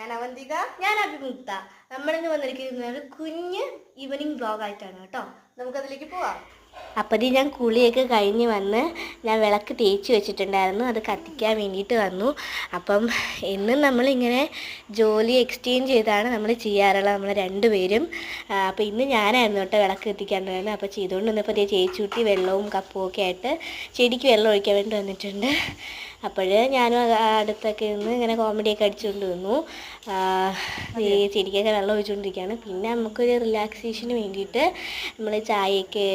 ഞാൻ അവന്തിക. ഞാൻ അഭിമുക്ത. നമ്മളിന്ന് വന്നിരിക്കുന്നത് ഒരു കുഞ്ഞ് ഈവനിങ് വ്ളോഗായിട്ടാണ് കേട്ടോ. നമുക്കതിലേക്ക് പോവാം. അപ്പം ഞാൻ കുളിയൊക്കെ കഴിഞ്ഞ് വന്ന് ഞാൻ വിളക്ക് തേച്ച് വെച്ചിട്ടുണ്ടായിരുന്നു, അത് കത്തിക്കാൻ വേണ്ടിയിട്ട് വന്നു. അപ്പം എന്നും നമ്മളിങ്ങനെ ജോലി എക്സ്ചേഞ്ച് ചെയ്താണ് നമ്മൾ ചെയ്യാറുള്ളത്, നമ്മൾ രണ്ടുപേരും. അപ്പോൾ ഇന്ന് ഞാനായിരുന്നു കേട്ടോ വിളക്ക് കത്തിക്കാണ്ടായിരുന്നു. അപ്പോൾ ചെയ്തുകൊണ്ട് വന്നപ്പോൾ ചേച്ചൂട്ടി വെള്ളവും കപ്പും ഒക്കെ ആയിട്ട് ചെടിക്ക് വെള്ളം ഒഴിക്കാൻ വേണ്ടി വന്നിട്ടുണ്ട്. അപ്പോൾ ഞാനും അടുത്തൊക്കെ നിന്ന് ഇങ്ങനെ കോമഡിയൊക്കെ അടിച്ചുകൊണ്ട് വന്നു. ചെടിക്കൊക്കെ വെള്ളം ഒഴിച്ചുകൊണ്ടിരിക്കുകയാണ്. പിന്നെ നമുക്കൊരു റിലാക്സേഷന് വേണ്ടിയിട്ട് നമ്മൾ ചായയൊക്കെ.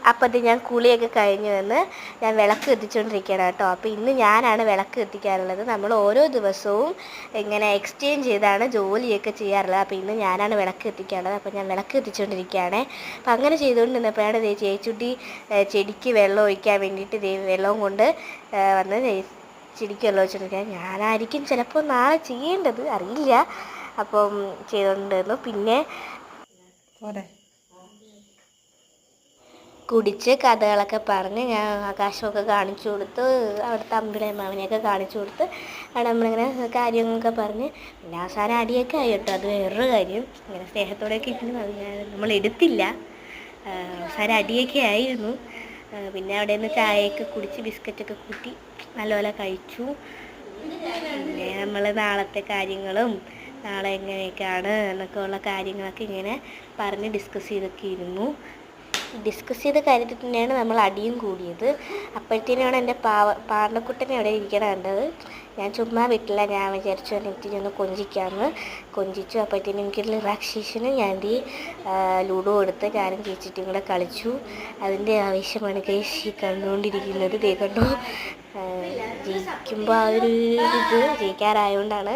അപ്പോൾ ഞാൻ കുളിയൊക്കെ കഴിഞ്ഞ് വന്ന് ഞാൻ വിളക്ക് കത്തിച്ചുകൊണ്ടിരിക്കുകയാണ് കേട്ടോ. അപ്പോൾ ഇന്ന് ഞാനാണ് വിളക്ക് കത്തിക്കാറുള്ളത്. നമ്മൾ ഓരോ ദിവസവും ഇങ്ങനെ എക്സ്ചേഞ്ച് ചെയ്താണ് ജോലിയൊക്കെ ചെയ്യാറുള്ളത്. അപ്പോൾ ഇന്ന് ഞാനാണ് വിളക്ക് കത്തിക്കാറുള്ളത്. അപ്പോൾ ഞാൻ വിളക്ക് കത്തിച്ചുകൊണ്ടിരിക്കുകയാണ്. അപ്പോൾ അങ്ങനെ ചെയ്തുകൊണ്ടിരുന്നപ്പോഴാണ് ചേച്ചുട്ടി ചെടിക്ക് വെള്ളം ഒഴിക്കാൻ വേണ്ടിയിട്ട് വെള്ളവും കൊണ്ട് വന്ന് ചെടിക്ക് വെള്ളം ഒഴിച്ചുകൊണ്ടിരിക്കുക. ഞാനായിരിക്കും ചിലപ്പോൾ നാളെ ചെയ്യേണ്ടത്, അറിയില്ല. അപ്പം ചെയ്തുകൊണ്ടിരുന്നു. പിന്നെ കുടിച്ച് കഥകളൊക്കെ പറഞ്ഞ് ഞാൻ ആകാശമൊക്കെ കാണിച്ചു കൊടുത്ത്, അവിടുത്തെ അമ്പിളി മാമനെയൊക്കെ കാണിച്ചു കൊടുത്ത് അവിടെ നമ്മളിങ്ങനെ കാര്യങ്ങളൊക്കെ പറഞ്ഞ് പിന്നെ അവസാനം അടിയൊക്കെ ആയി കേട്ടോ. അത് വേറൊരു കാര്യം. ഇങ്ങനെ സ്നേഹത്തോടെയൊക്കെ ഇരിക്കുന്നു, അത് നമ്മൾ എടുത്തില്ല. അവസാനം അടിയൊക്കെ ആയിരുന്നു. പിന്നെ അവിടെ നിന്ന് ചായയൊക്കെ കുടിച്ച് ബിസ്ക്കറ്റൊക്കെ കൂട്ടി നല്ലപോലെ കഴിച്ചു. പിന്നെ നമ്മൾ നാളത്തെ കാര്യങ്ങളും നാളെ എങ്ങനെയൊക്കെയാണ് എന്നൊക്കെ ഉള്ള കാര്യങ്ങളൊക്കെ ഇങ്ങനെ പറഞ്ഞ് ഡിസ്കസ് ചെയ്തൊക്കെ ഇരുന്നു. ഡിസ്കസ് ചെയ്ത കാര്യത്തിൽ തന്നെയാണ് നമ്മൾ അടിയും കൂടിയത്. അപ്പോഴത്തേനാണ് എൻ്റെ പാണ്ടക്കുട്ടനെ അവിടെ ഇരിക്കണം കണ്ടത്. ഞാൻ ചുമ്മാ വിട്ടില്ല, ഞാൻ വിചാരിച്ചു എനിക്ക് ഒന്ന് കൊഞ്ചിക്കാമെന്ന്. കൊഞ്ചിച്ചു. അപ്പോഴത്തേനും എനിക്കൊരു റിലാക്സേഷന് ഞാൻ ലൂഡോ എടുത്ത് ഞാനും ചേച്ചിട്ടും കൂടെ കളിച്ചു. അതിൻ്റെ ആവശ്യമാണ് കേശി കണ്ടുകൊണ്ടിരിക്കുന്നത്. കണ്ടു ജയിക്കുമ്പോൾ ആ ഒരു ഇത് ജയിക്കാറായതുകൊണ്ടാണ്